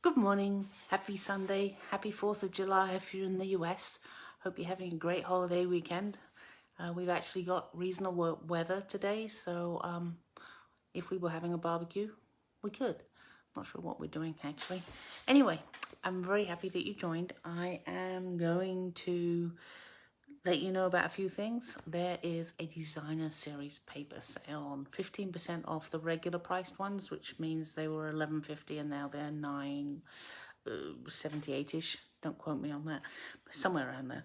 Good morning, happy Sunday, happy 4th of July if you're in the US. Hope you're having a great holiday weekend. We've actually got reasonable weather today, so if we were having a barbecue, we could. Not sure what we're doing actually. Anyway, I'm very happy that you joined. I am going to let you know about a few things. There is a designer series paper sale on 15% off the regular priced ones, which means they were $11.50 and now they're $9.78ish. Don't quote me on that, but somewhere around there.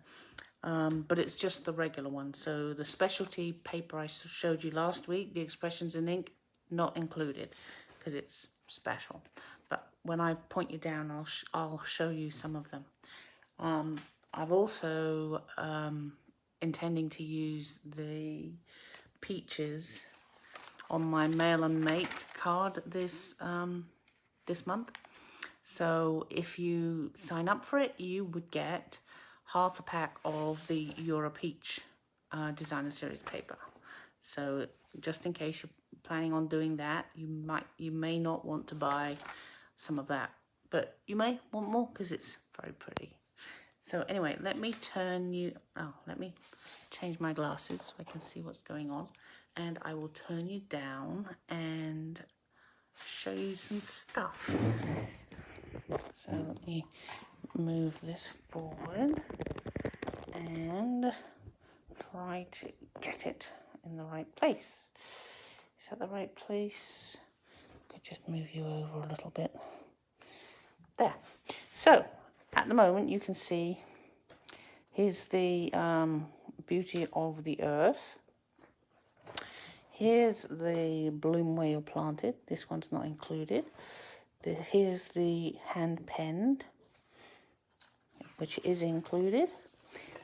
But it's just the regular one. So the specialty paper I showed you last week, the expressions in ink, not included because it's special. But when I point you down, I'll show you some of them. I've also intending to use the peaches on my mail and make card this month. So if you sign up for it, you would get half a pack of the Euro Peach designer series paper. So just in case you're planning on doing that, you may not want to buy some of that, but you may want more because it's very pretty. So anyway, let me change my glasses so I can see what's going on, and I will turn you down and show you some stuff. So let me move this forward and try to get it in the right place. Is that the right place? Could just move you over a little bit. There. So at the moment you can see here's the beauty of the earth. Here's the bloom where you're planted. This one's not included. Here's the hand penned, which is included.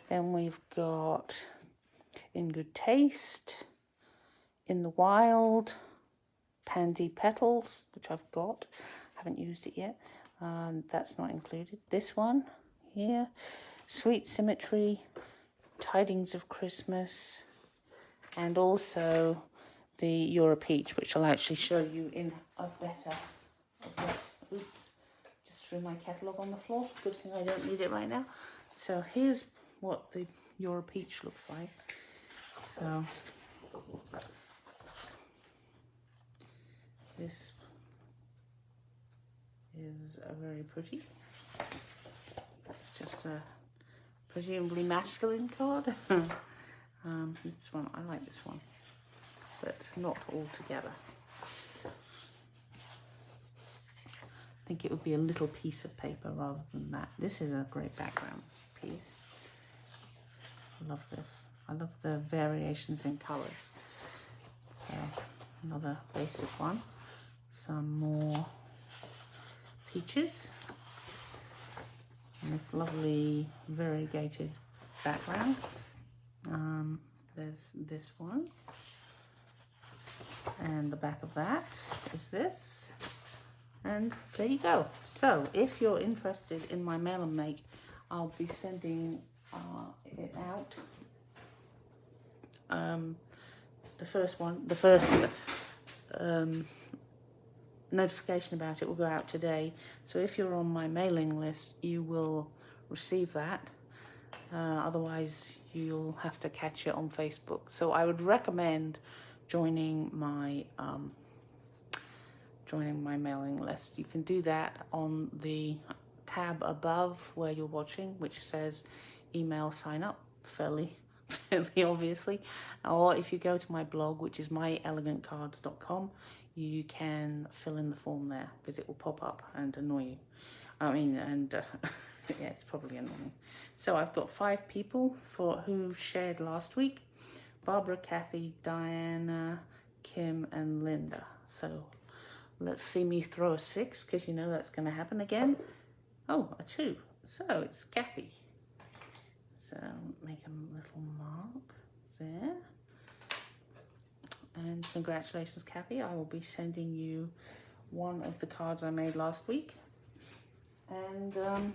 Then we've got In Good Taste, In the Wild, Pansy Petals, which I've got. Haven't used it yet. That's not included. This one here, Sweet Symmetry, Tidings of Christmas, and also the Euro Peach, which I'll actually show you in a better. Oops, just threw my catalogue on the floor. Good thing I don't need it right now. So here's what the Euro Peach looks like. So this is very pretty. That's just a presumably masculine card. This one, I like this one, but not all together. I think it would be a little piece of paper rather than that. This is a great background piece. I love this. I love the variations in colours. So another basic one. Some more peaches. And this lovely variegated background. There's this one. And the back of that is this. And there you go. So if you're interested in my mail and make, I'll be sending it out. The first notification about it will go out today. So if you're on my mailing list, you will receive that. Otherwise, you'll have to catch it on Facebook. So I would recommend joining my mailing list. You can do that on the tab above where you're watching, which says email sign up, fairly obviously. Or if you go to my blog, which is myelegantcards.com, you can fill in the form there because it will pop up and annoy you. Yeah, it's probably annoying. So I've got 5 people who shared last week: Barbara, Kathy, Diana, Kim, and Linda. So let's see me throw a 6 because you know that's going to happen again. Oh, a 2. So it's Kathy. So make a little mark there. And congratulations, Kathy. I will be sending you one of the cards I made last week. And a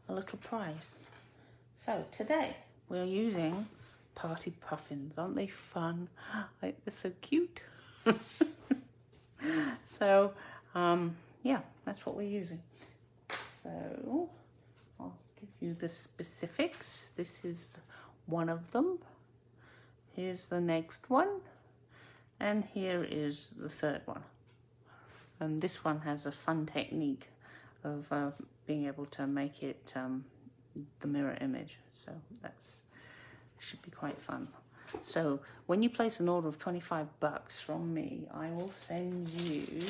little prize. So today we're using Party Puffins. Aren't they fun? Like, they're so cute. So, yeah, that's what we're using. So, I'll give you the specifics. This is one of them. Here's the next one. And here is the third one. And this one has a fun technique of being able to make it the mirror image. So that's should be quite fun. So when you place an order of $25 from me, I will send you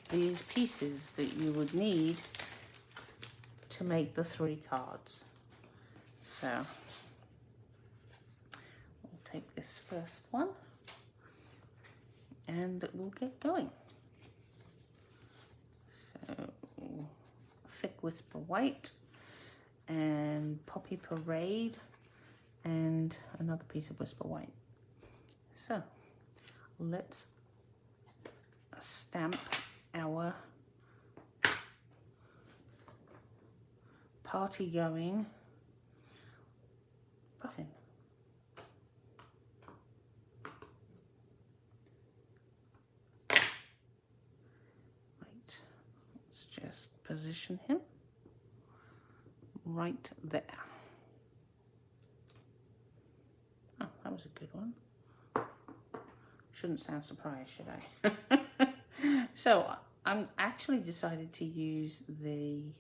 these pieces that you would need to make the 3 cards. So I'll take this first one and we'll get going. So thick whisper white and Poppy Parade and another piece of whisper white. So let's stamp our party going puffin. Right, let's just position him right there. Oh, that was a good one. Shouldn't sound surprised, should I? So I'm actually decided to use the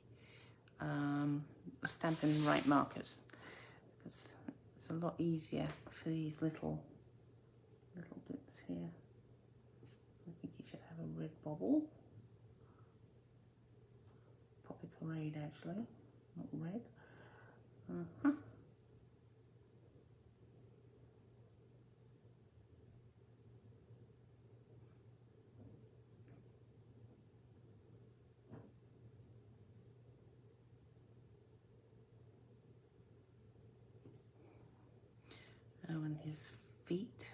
Stampin' Right markers because it's a lot easier for these little bits here. I think you should have a red bobble. Poppy Parade actually, not red. Oh, and his feet.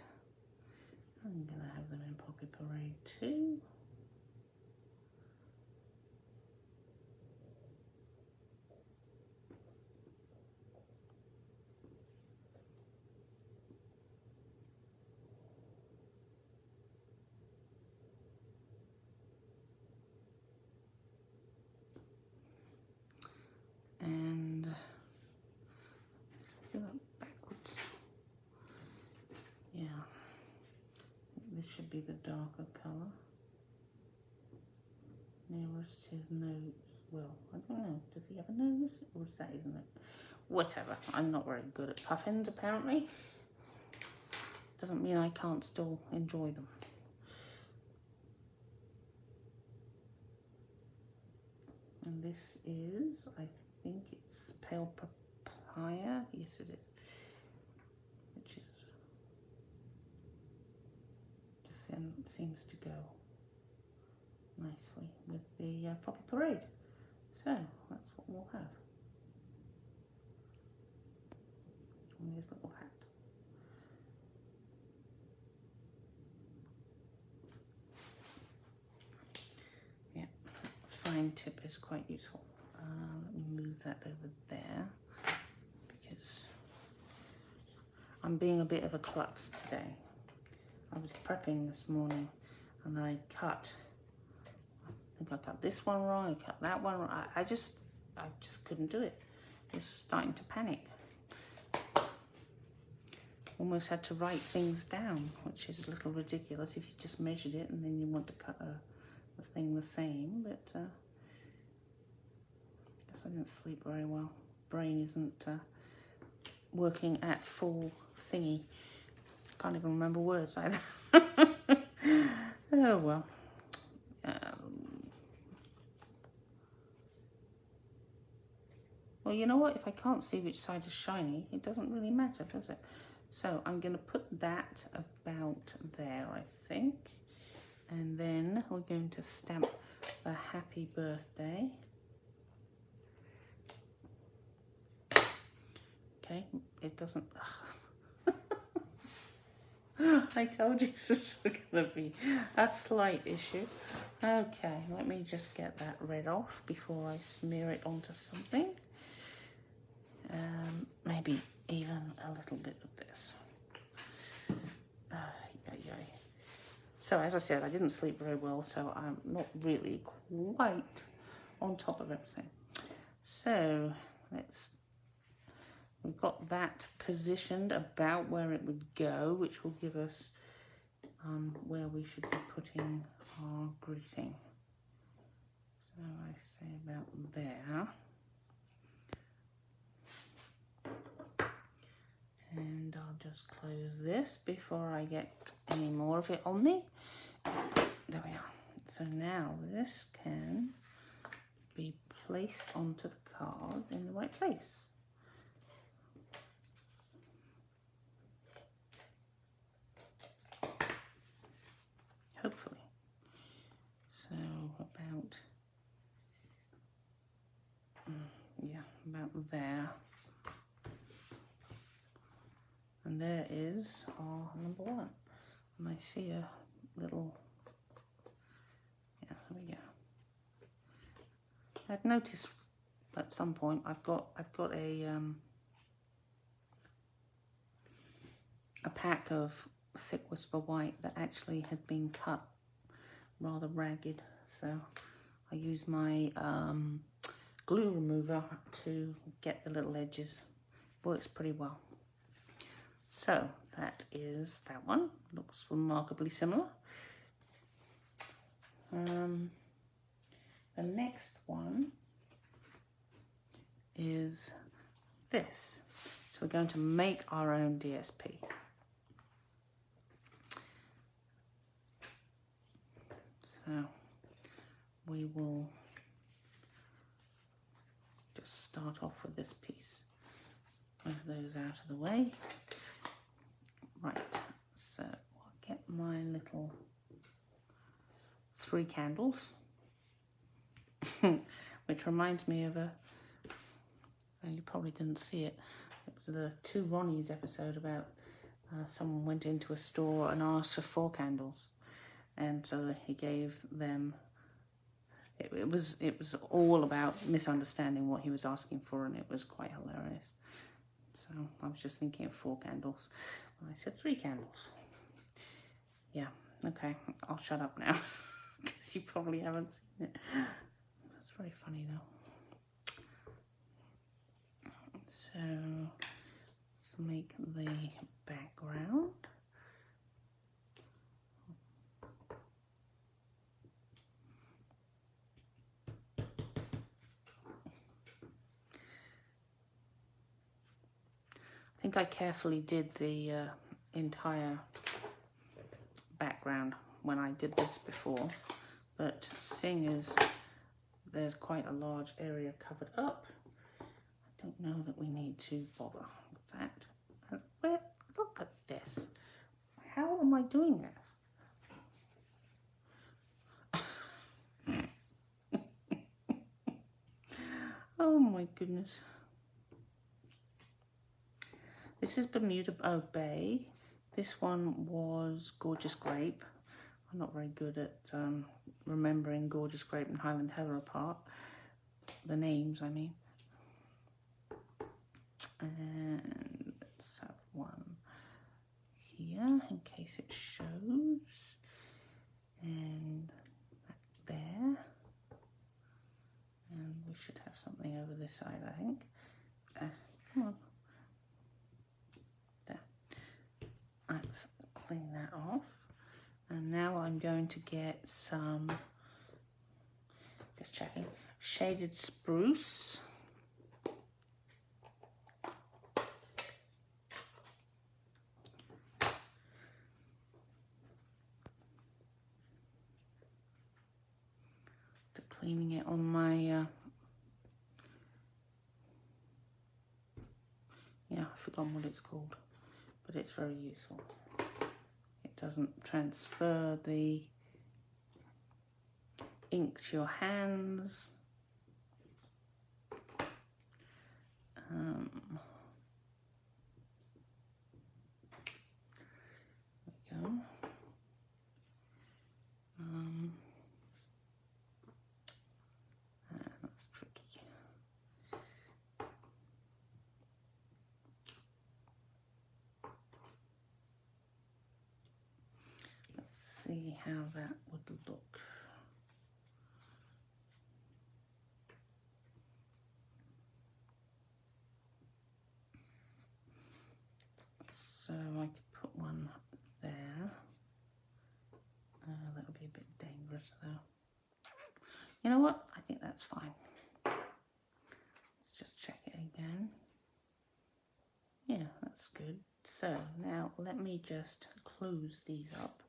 I'm gonna have them in Poppy Parade too. And do that backwards. Yeah, this should be the darker colour. Nearest his nose. Well, I don't know. Does he have a nose? Or is that his nose? Whatever. I'm not very good at puffins, apparently. Doesn't mean I can't still enjoy them. And this is, I think it's Pale Papaya. Yes, it is. Which is just seems to go nicely with the Poppy Parade. So that's what we'll have on his little hat. Yeah, fine tip is quite useful. Let me move that over there because I'm being a bit of a klutz today. I was prepping this morning and I think I cut this one wrong, I cut that one wrong. I just couldn't do it. I was starting to panic. Almost had to write things down, which is a little ridiculous if you just measured it and then you want to cut a thing the same. But I guess I didn't sleep very well. Brain isn't working at full thingy. Can't even remember words either. Oh well. Well, you know what? If I can't see which side is shiny, it doesn't really matter, does it? So I'm going to put that about there, I think. And then we're going to stamp the happy birthday. Okay, it doesn't... I told you this was going to be a slight issue. Okay, let me just get that red off before I smear it onto something. Maybe even a little bit of this. So as I said, I didn't sleep very well, so I'm not really quite on top of everything. So we've got that positioned about where it would go, which will give us where we should be putting our greeting. So I say about there. And I'll just close this before I get any more of it on me. There we are. So now this can be placed onto the card in the right place. Hopefully. So about, about there. And there is our number one. And I see a little, there we go. I'd noticed at some point I've got a pack of thick Whisper White that actually had been cut rather ragged. So I use my glue remover to get the little edges. Works pretty well. So that is that one. Looks remarkably similar. The next one is this. So we're going to make our own DSP. So we will just start off with this piece. Move those out of the way. Right, so I'll get my little 3 candles, which reminds me of you probably didn't see it. It was the 2 Ronnies episode about someone went into a store and asked for 4 candles. And so he gave them, it was all about misunderstanding what he was asking for, and it was quite hilarious. So I was just thinking of 4 candles. Well, I said 3 candles. Yeah, okay, I'll shut up now, because you probably haven't seen it. That's very funny though. So let's make the background. I think I carefully did the entire background when I did this before, but seeing as there's quite a large area covered up, I don't know that we need to bother with that. And look at this. How am I doing this? Oh my goodness. This is Bermuda Bay. This one was Gorgeous Grape. I'm not very good at remembering Gorgeous Grape and Highland Heather apart. The names, I mean. And let's have one here in case it shows. And that there. And we should have something over this side, I think. Come on. Let's clean that off. And now I'm going to get some, just checking, shaded spruce. To cleaning it on my, I've forgotten what it's called. But it's very useful. It doesn't transfer the ink to your hands. There we go. That's tricky. See see how that would look. So I could put one there. That would be a bit dangerous though. You know what? I think that's fine. Let's just check it again. Yeah, that's good. So now let me just close these up,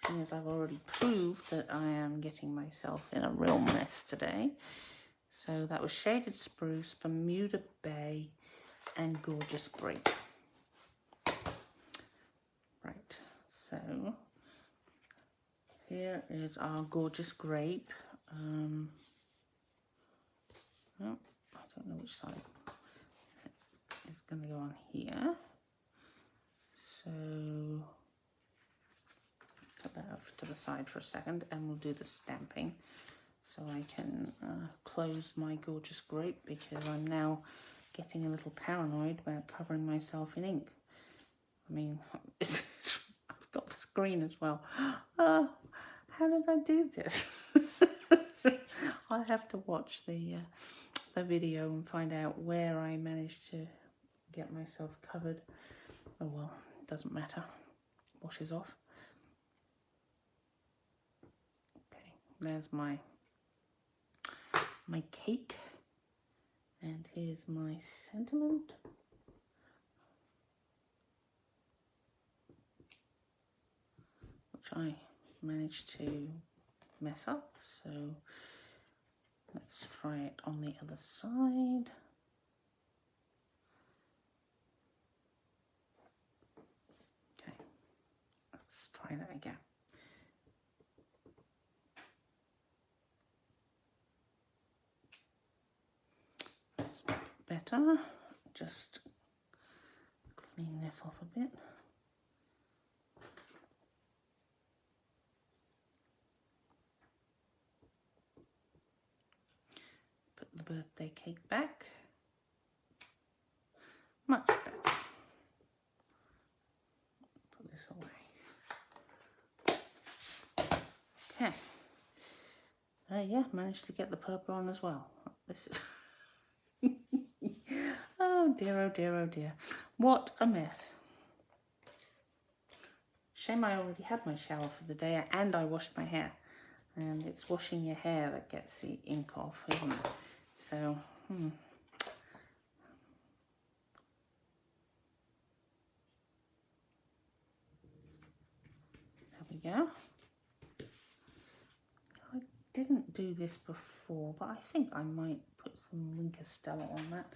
seeing as I've already proved that I am getting myself in a real mess today. So that was Shaded Spruce, Bermuda Bay, and Gorgeous Grape. Right, so here is our Gorgeous Grape. Oh, I don't know which side is going to go on here. So put that off to the side for a second and we'll do the stamping. So I can close my Gorgeous Grape because I'm now getting a little paranoid about covering myself in ink. I mean, I've got the screen as well. How did I do this? I'll have to watch the video and find out where I managed to get myself covered. Oh well, it doesn't matter. Washes off. Okay, there's my cake, and here's my sentiment. Which I managed to mess up, so let's try it on the other side. Okay, let's try that again. That's better. Just clean this off a bit. Put the birthday cake back. Much better. Put this away. Okay. Yeah, managed to get the purple on as well. This is oh dear, oh dear, oh dear. What a mess. Shame I already had my shower for the day and I washed my hair. And it's washing your hair that gets the ink off, isn't it? So, There we go. I didn't do this before, but I think I might put some Winker Stella on that.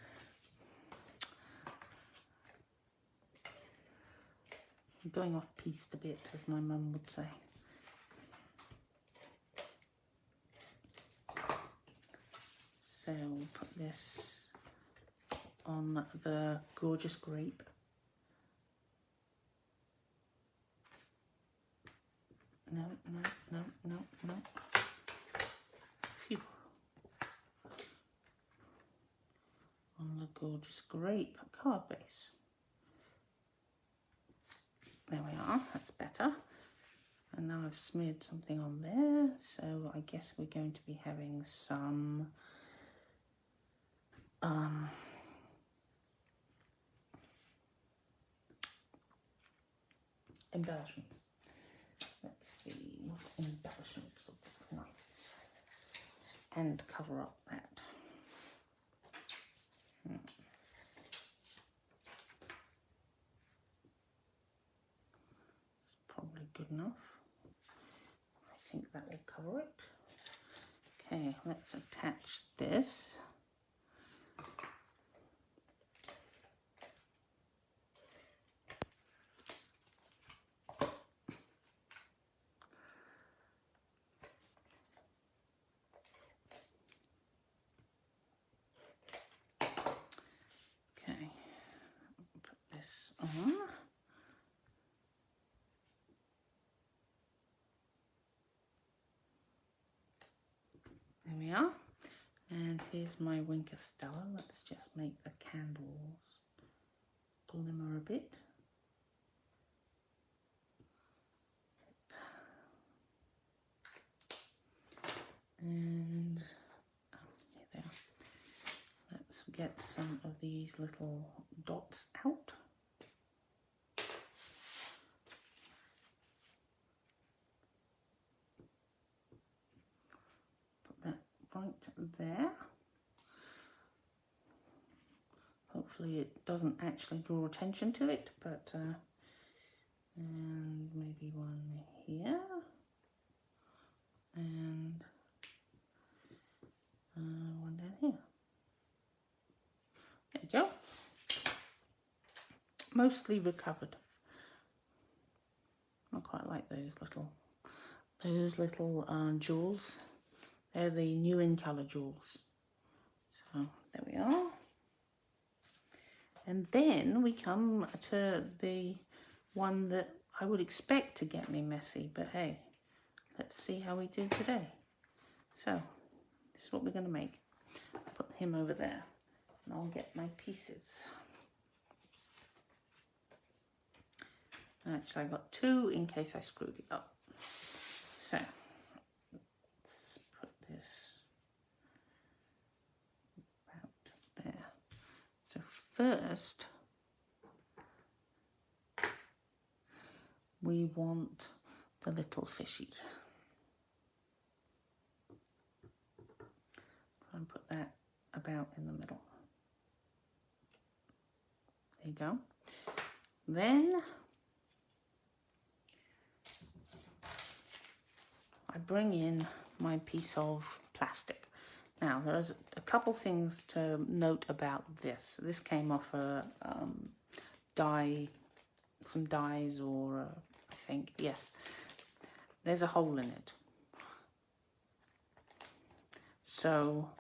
I'm going off piece a bit, as my mum would say. So we'll put this on the Gorgeous Grape. No, no, no, no, no. Phew. On the Gorgeous Grape card base. There we are, that's better. And now I've smeared something on there, so I guess we're going to be having some embellishments. Let's see what embellishments would look nice and cover up that. It's probably good enough. I think that will cover it. Okay, let's attach this. Okay, put this on. There we are. And here's my Winker Stella. Let's just make the candles glimmer a bit. get some of these little dots out. Put that right there. Hopefully it doesn't actually draw attention to it, but and maybe one here, and one down here. There you go. Mostly recovered. I quite like those little jewels. They're the new in colour jewels. So there we are. And then we come to the one that I would expect to get me messy, but hey, let's see how we do today. So this is what we're going to make. Put him over there and I'll get my pieces. Actually, I got two in case I screwed it up. So let's put this about there. So first, we want the little fishy. Try and put that about in the middle. There you go. Then I bring in my piece of plastic. Now, there's a couple things to note about this. This came off a some dyes, or I think, yes. There's a hole in it. So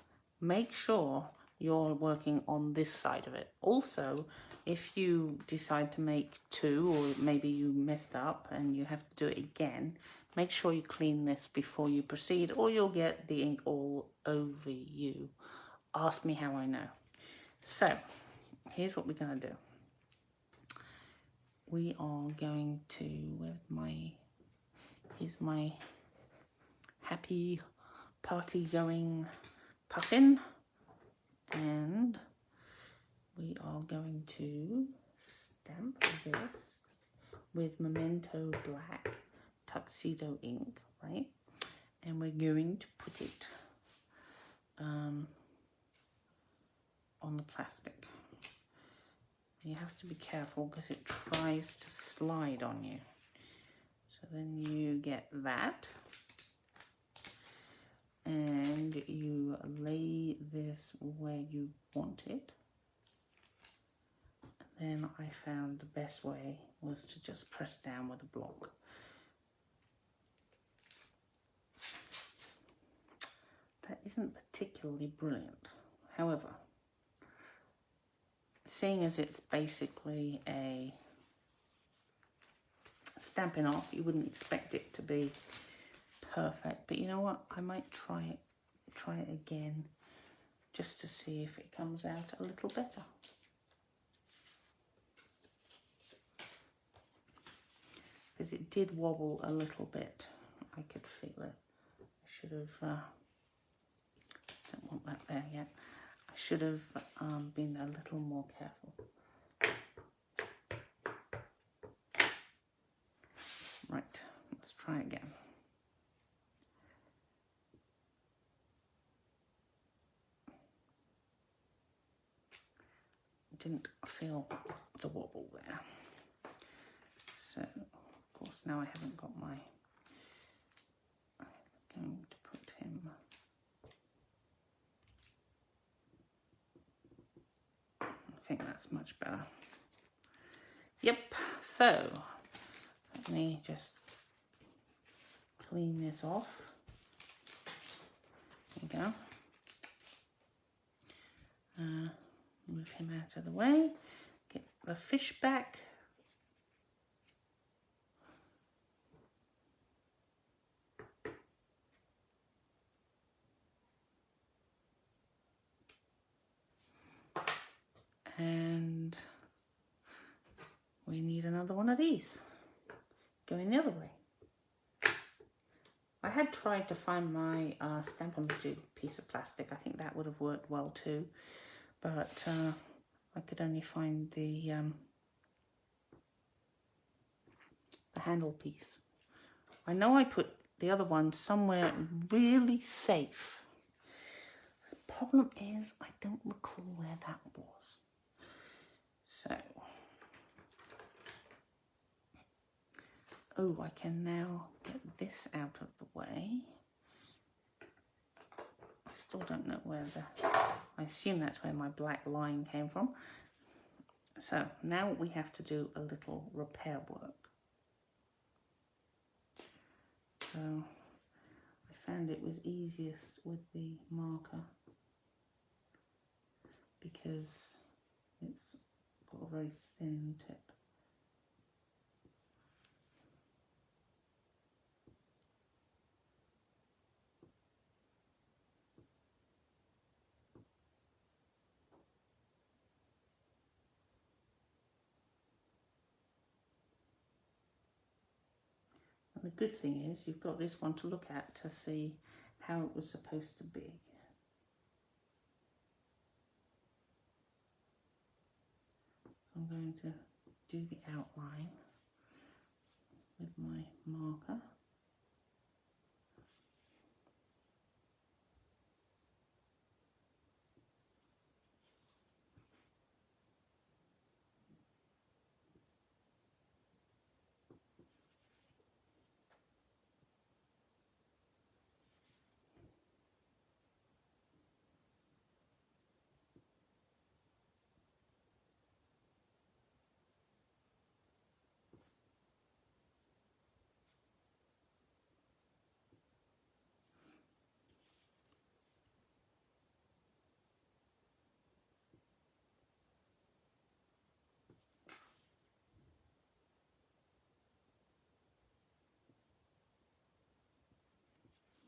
make sure you're working on this side of it. Also, if you decide to make two, or maybe you messed up and you have to do it again, make sure you clean this before you proceed, or you'll get the ink all over you. Ask me how I know. So here's what we're going to do. We are going to, here's my happy party going puffin, and we are going to stamp this with Memento Black tuxedo ink, right? And we're going to put it on the plastic. You have to be careful because it tries to slide on you. So then you get that, and you lay this where you want it. And then I found the best way was to just press down with a block. That isn't particularly brilliant. However, seeing as it's basically a Stampin' Off, you wouldn't expect it to be perfect. But you know what? I might try it again just to see if it comes out a little better. Because it did wobble a little bit. I could feel it. I should have, don't want that there yet. I should have been a little more careful. Right, let's try again. Didn't feel the wobble there. So, of course, now I haven't got my, I'm going to put him, I think that's much better. Yep, so let me just clean this off. There you go. Move him out of the way. Get the fish back. And we need another one of these going the other way. I had tried to find my Stampin' Jig piece of plastic. I think that would have worked well too. but I could only find the handle piece. I know I put the other one somewhere really safe. The problem is I don't recall where that was. So, oh, I can now get this out of the way. I still don't know where I assume that's where my black line came from. So now we have to do a little repair work. So I found it was easiest with the marker because it's got a very thin tip. And the good thing is you've got this one to look at to see how it was supposed to be. So I'm going to do the outline with my marker.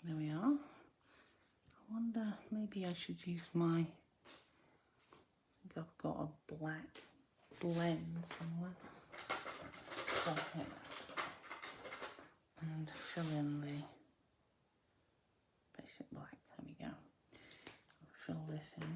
There we are. I wonder, maybe I should use my, I think I've got a black blend somewhere. And fill in the basic black. There we go. Fill this in.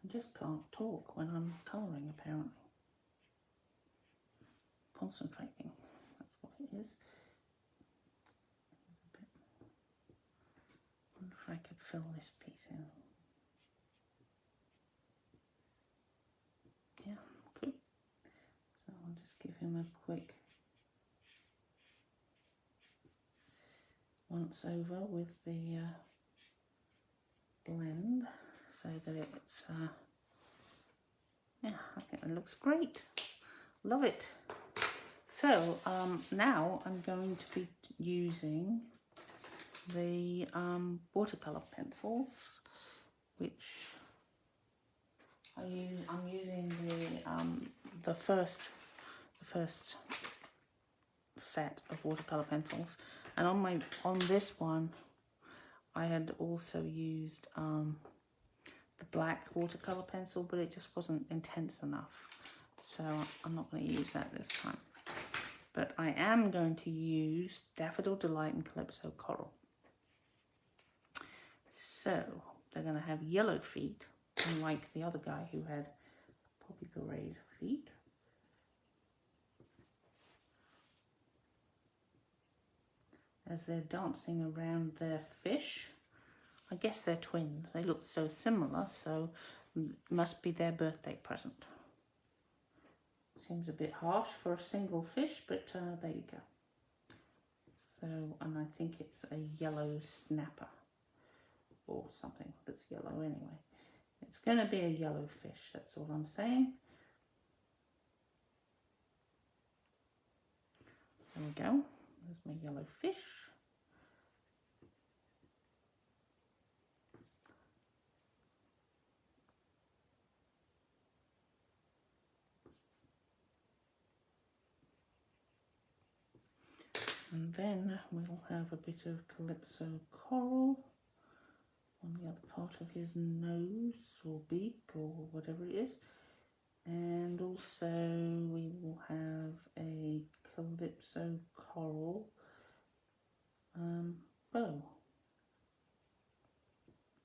I just can't talk when I'm colouring, apparently. Concentrating, that's what it is. I wonder if I could fill this piece in. Yeah, good. So I'll just give him a quick once over with the blend so that it's, yeah, I think it looks great. Love it. So now I'm going to be using the watercolor pencils, which I'm using the first set of watercolor pencils, and on this one I had also used the black watercolor pencil, but it just wasn't intense enough, so I'm not going to use that this time. But I am going to use Daffodil Delight and Calypso Coral. So they're going to have yellow feet, unlike the other guy who had poppy parade feet. As they're dancing around their fish. I guess they're twins. They look so similar, so it must be their birthday present. See Seems a bit harsh for a single fish, but there you go. So, and I think it's a yellow snapper or something that's yellow anyway. It's going to be a yellow fish, that's all I'm saying. There we go. There's my yellow fish. And then we'll have a bit of calypso coral on the other part of his nose or beak or whatever it is. And also we will have a calypso coral bow.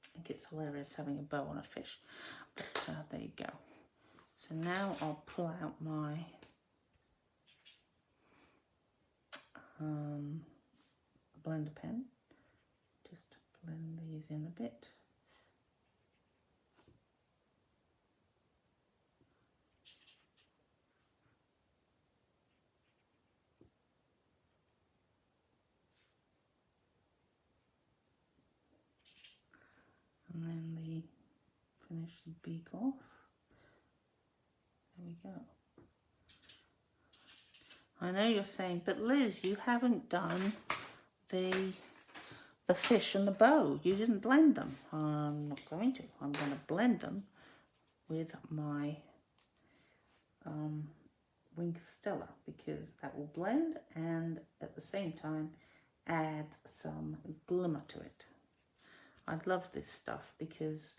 I think it's hilarious having a bow on a fish, but there you go. So now I'll pull out my blender pen, just blend these in a bit. And then finish the beak off. There we go. I know you're saying, but Liz, you haven't done the fish and the bow. You didn't blend them. I'm not going to. I'm going to blend them with my Wink of Stella, because that will blend and at the same time add some glimmer to it. I love this stuff because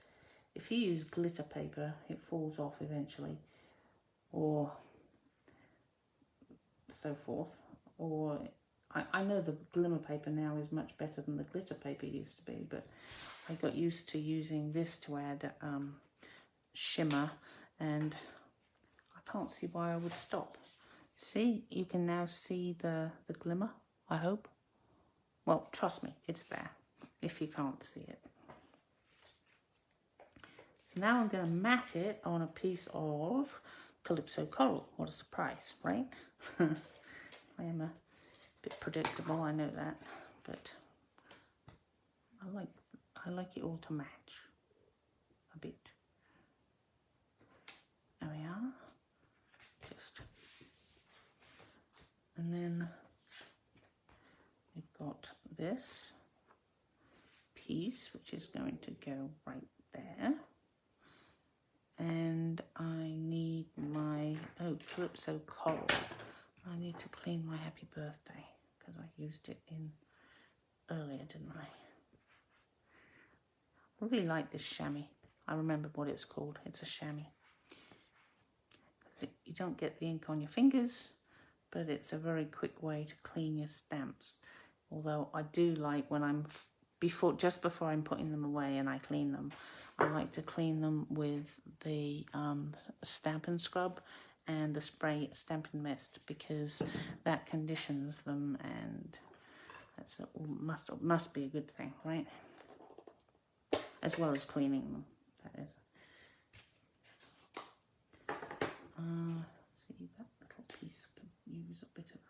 if you use glitter paper, it falls off eventually, or so forth. Or I know the glimmer paper now is much better than the glitter paper used to be, but I got used to using this to add shimmer, and I can't see why I would stop. See, you can now see the glimmer, I hope. Well, trust me, it's there if you can't see it. So now I'm going to mat it on a piece of calypso coral. What a surprise, right? I am a bit predictable, I know that, but I like it all to match a bit. There we are. Just, and then we've got this piece which is going to go right there. And I need my, calypso coral. I need to clean my happy birthday because I used it in earlier, didn't I? I really like this chamois. I remember what it's called. It's a chamois. You don't get the ink on your fingers, but it's a very quick way to clean your stamps. Although I do like when I'm just before I'm putting them away and I clean them, I like to clean them with the Stampin' Scrub and the spray Stampin' Mist, because that conditions them, and that's must be a good thing, right? As well as cleaning them, that is. See, that little piece could use a bit of.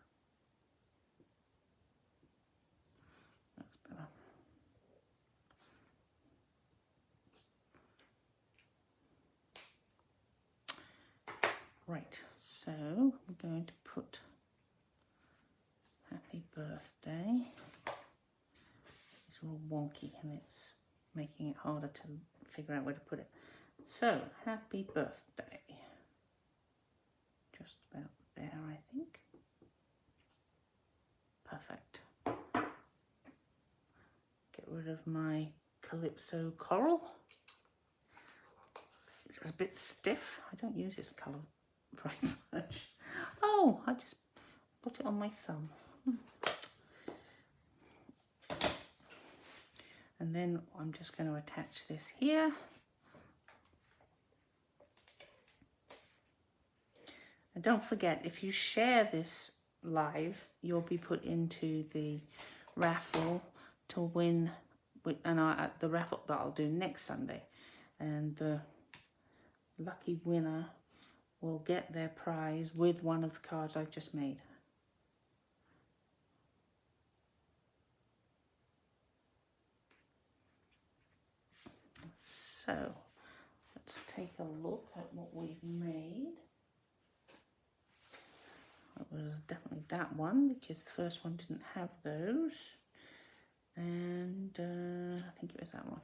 That's better. Right, so we're going to put happy birthday. It's all wonky and it's making it harder to figure out where to put it. So, happy birthday. Just about there, I think. Perfect. Get rid of my calypso coral. It's a bit stiff. I don't use this colour very much. Oh, I just put it on my thumb. And then I'm just going to attach this here. And don't forget, if you share this live, you'll be put into the raffle to win, and the raffle that I'll do next Sunday. And the lucky winner will get their prize with one of the cards I've just made. So let's take a look at what we've made. It was definitely that one because the first one didn't have those. And I think it was that one.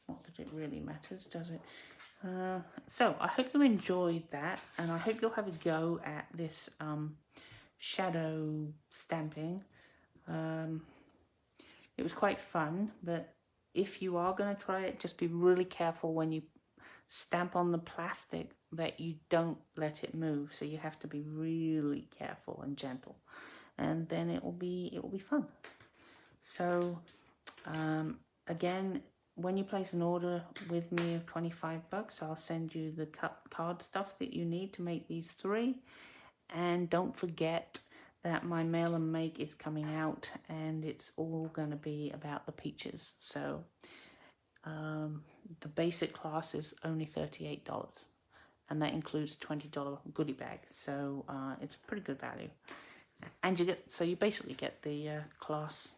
Not that it really matters, does it? So I hope you enjoyed that, and I hope you'll have a go at this shadow stamping. It was quite fun, but if you are going to try it, just be really careful when you stamp on the plastic that you don't let it move. So you have to be really careful and gentle, and then it will be fun. So again, when you place an order with me of $25, I'll send you the card stuff that you need to make these 3. And don't forget that my mail and make is coming out, and it's all going to be about the peaches. So the basic class is only $38, and that includes a $20 goodie bag. So it's pretty good value. And you basically get the class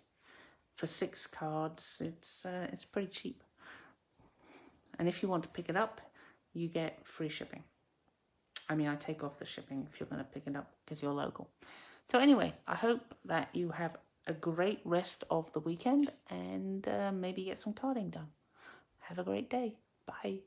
for 6 cards. It's pretty cheap. And if you want to pick it up, you get free shipping. I mean, I take off the shipping if you're going to pick it up because you're local. So anyway, I hope that you have a great rest of the weekend and maybe get some carding done. Have a great day. Bye.